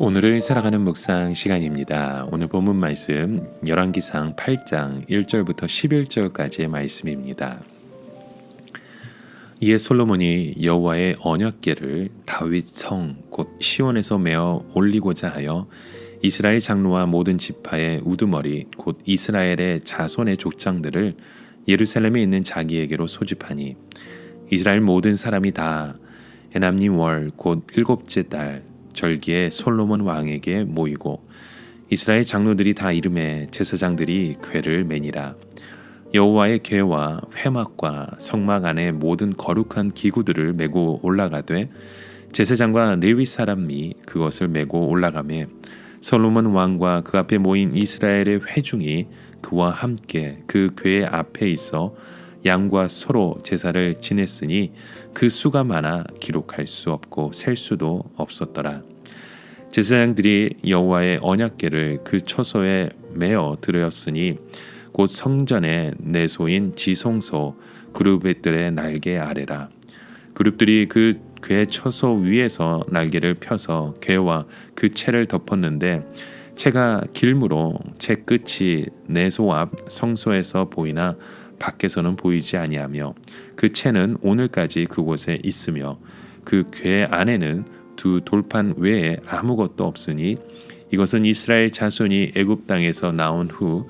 오늘을 살아가는 묵상 시간입니다. 오늘 본문 말씀 열왕기상 8장 1절부터 11절까지의 말씀입니다. 이에 솔로몬이 여호와의 언약궤를 다윗 성 곧 시온에서 메어 올리고자 하여 이스라엘 장로와 모든 지파의 우두머리 곧 이스라엘의 자손의 족장들을 예루살렘에 있는 자기에게로 소집하니 이스라엘 모든 사람이 다 에납님 월 곧 일곱째 달 절기에 솔로몬 왕에게 모이고 이스라엘 장로들이 다 이름에 제사장들이 궤를 매니라. 여호와의 궤와 회막과 성막 안에 모든 거룩한 기구들을 메고 올라가되 제사장과 레위 사람이 그것을 메고 올라가매 솔로몬 왕과 그 앞에 모인 이스라엘의 회중이 그와 함께 그 궤 앞에 있어 양과 소로 제사를 지냈으니 그 수가 많아 기록할 수 없고 셀 수도 없었더라. 제사장들이 여호와의 언약궤를 그 처소에 메어 들였으니 곧 성전의 내소인 지성소 그룹들의 날개 아래라. 그룹들이 그 궤 처소 위에서 날개를 펴서 궤와 그 채를 덮었는데 채가 길므로 채 끝이 내소 앞 성소에서 보이나 밖에서는 보이지 아니하며 그 채는 오늘까지 그곳에 있으며 그 궤 안에는 두 돌판 외에 아무것도 없으니 이것은 이스라엘 자손이 애굽 땅에서 나온 후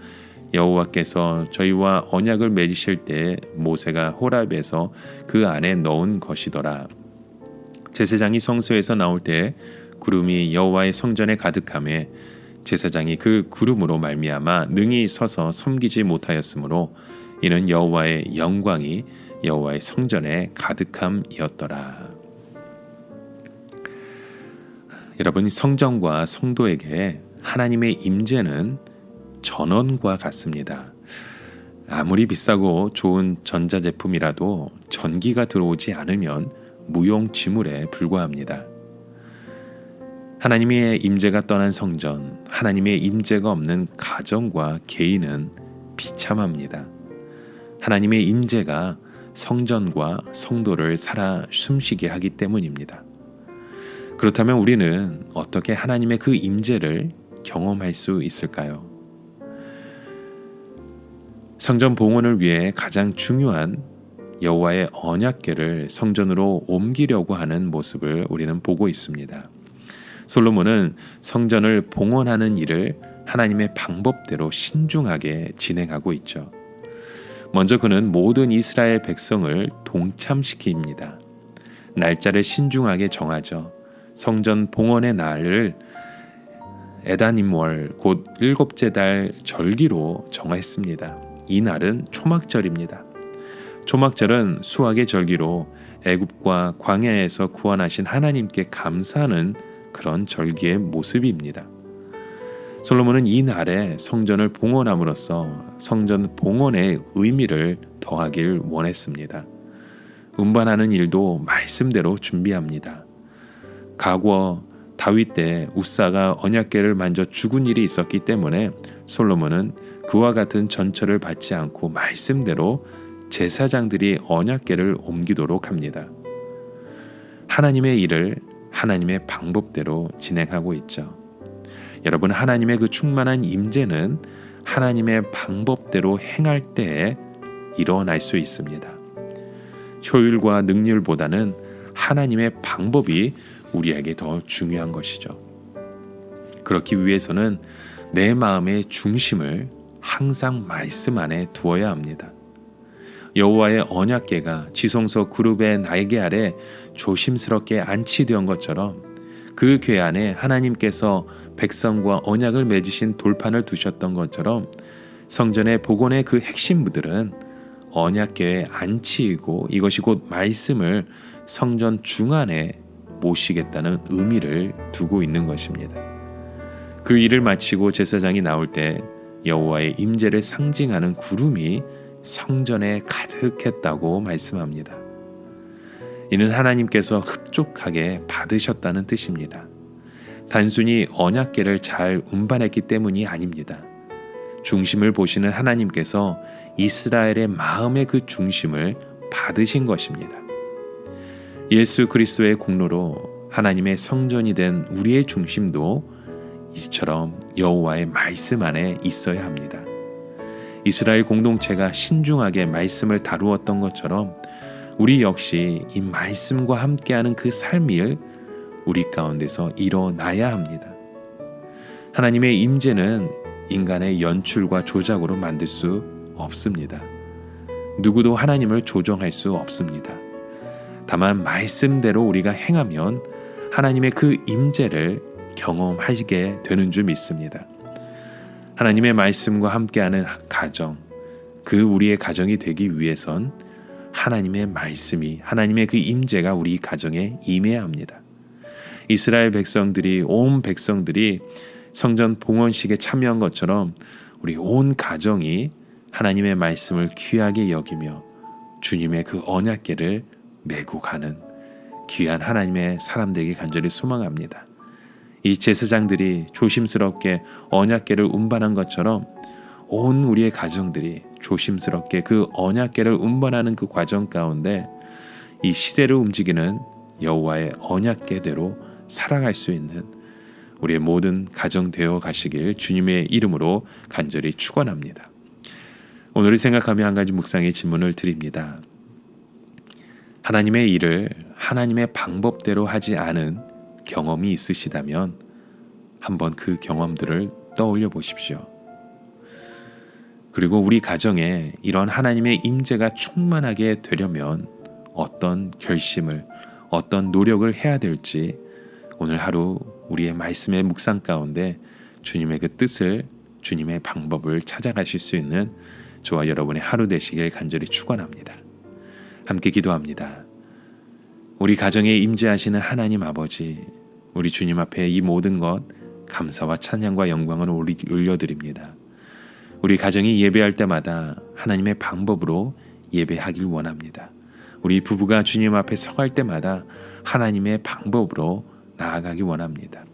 여호와께서 저희와 언약을 맺으실 때 모세가 호랍에서 그 안에 넣은 것이더라. 제사장이 성소에서 나올 때 구름이 여호와의 성전에 가득하며 제사장이 그 구름으로 말미암아 능히 서서 섬기지 못하였으므로 이는 여호와의 영광이 여호와의 성전에 가득함이었더라. 여러분, 성전과 성도에게 하나님의 임재는 전원과 같습니다. 아무리 비싸고 좋은 전자제품이라도 전기가 들어오지 않으면 무용지물에 불과합니다. 하나님의 임재가 떠난 성전, 하나님의 임재가 없는 가정과 개인은 비참합니다. 하나님의 임재가 성전과 성도를 살아 숨쉬게 하기 때문입니다. 그렇다면 우리는 어떻게 하나님의 그 임재를 경험할 수 있을까요? 성전 봉헌을 위해 가장 중요한 여호와의 언약궤를 성전으로 옮기려고 하는 모습을 우리는 보고 있습니다. 솔로몬은 성전을 봉헌하는 일을 하나님의 방법대로 신중하게 진행하고 있죠. 먼저 그는 모든 이스라엘 백성을 동참시킵니다. 날짜를 신중하게 정하죠. 성전 봉헌의 날을 에다님월 곧 일곱째 달 절기로 정했습니다. 이 날은 초막절입니다. 초막절은 수학의 절기로 애굽과 광야에서 구원하신 하나님께 감사하는 그런 절기의 모습입니다. 솔로몬은 이 날에 성전을 봉헌함으로써 성전 봉헌의 의미를 더하길 원했습니다. 운반하는 일도 말씀대로 준비합니다. 과거 다윗 때 우사가 언약궤를 만져 죽은 일이 있었기 때문에 솔로몬은 그와 같은 전처를 받지 않고 말씀대로 제사장들이 언약궤를 옮기도록 합니다. 하나님의 일을 하나님의 방법대로 진행하고 있죠. 여러분, 하나님의 그 충만한 임재는 하나님의 방법대로 행할 때에 일어날 수 있습니다. 효율과 능률보다는 하나님의 방법이 우리에게 더 중요한 것이죠. 그렇기 위해서는 내 마음의 중심을 항상 말씀 안에 두어야 합니다. 여호와의 언약궤가 지성소 그룹의 날개 아래 조심스럽게 안치되었던 것처럼 그 궤 안에 하나님께서 백성과 언약을 맺으신 돌판을 두셨던 것처럼 성전의 복원의 그 핵심부들은 언약궤에 안치이고 이것이 곧 말씀을 성전 중안에 모시겠다는 의미를 두고 있는 것입니다. 그 일을 마치고 제사장이 나올 때 여호와의 임재를 상징하는 구름이 성전에 가득했다고 말씀합니다. 이는 하나님께서 흡족하게 받으셨다는 뜻입니다. 단순히 언약궤를 잘 운반했기 때문이 아닙니다. 중심을 보시는 하나님께서 이스라엘의 마음의 그 중심을 받으신 것입니다. 예수 그리스도의 공로로 하나님의 성전이 된 우리의 중심도 이처럼 여호와의 말씀 안에 있어야 합니다. 이스라엘 공동체가 신중하게 말씀을 다루었던 것처럼 우리 역시 이 말씀과 함께하는 그 삶을 우리 가운데서 일어나야 합니다. 하나님의 임재는 인간의 연출과 조작으로 만들 수 없습니다. 누구도 하나님을 조정할 수 없습니다. 다만 말씀대로 우리가 행하면 하나님의 그 임재를 경험하시게 되는 줄 믿습니다. 하나님의 말씀과 함께하는 가정, 그 우리의 가정이 되기 위해선 하나님의 말씀이, 하나님의 그 임재가 우리 가정에 임해야 합니다. 이스라엘 백성들이, 온 백성들이 성전 봉헌식에 참여한 것처럼 우리 온 가정이 하나님의 말씀을 귀하게 여기며 주님의 그 언약궤를 메고 가는 귀한 하나님의 사람 되기 간절히 소망합니다. 이 제사장들이 조심스럽게 언약궤를 운반한 것처럼 온 우리의 가정들이 조심스럽게 그 언약궤를 운반하는 그 과정 가운데 이 시대를 움직이는 여호와의 언약궤대로 살아갈 수 있는 우리의 모든 가정 되어 가시길 주님의 이름으로 간절히 축원합니다. 오늘을 생각하며 한 가지 묵상의 질문을 드립니다. 하나님의 일을 하나님의 방법대로 하지 않은 경험이 있으시다면 한번 그 경험들을 떠올려 보십시오. 그리고 우리 가정에 이런 하나님의 임재가 충만하게 되려면 어떤 결심을, 어떤 노력을 해야 될지 오늘 하루 우리의 말씀의 묵상 가운데 주님의 그 뜻을, 주님의 방법을 찾아가실 수 있는 저와 여러분의 하루 되시길 간절히 축원합니다. 함께 기도합니다. 우리 가정에 임재하시는 하나님 아버지, 우리 주님 앞에 이 모든 것 감사와 찬양과 영광을 올려드립니다. 우리 가정이 예배할 때마다 하나님의 방법으로 예배하길 원합니다. 우리 부부가 주님 앞에 서갈 때마다 하나님의 방법으로 나아가기 원합니다.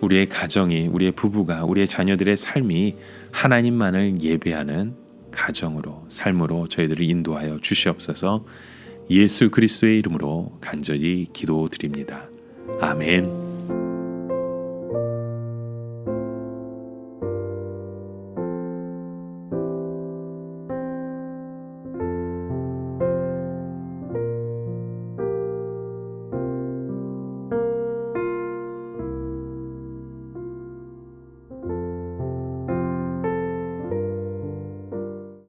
우리의 가정이, 우리의 부부가, 우리의 자녀들의 삶이 하나님만을 예배하는 가정으로, 삶으로 저희들을 인도하여 주시옵소서. 예수 그리스도의 이름으로 간절히 기도드립니다. 아멘.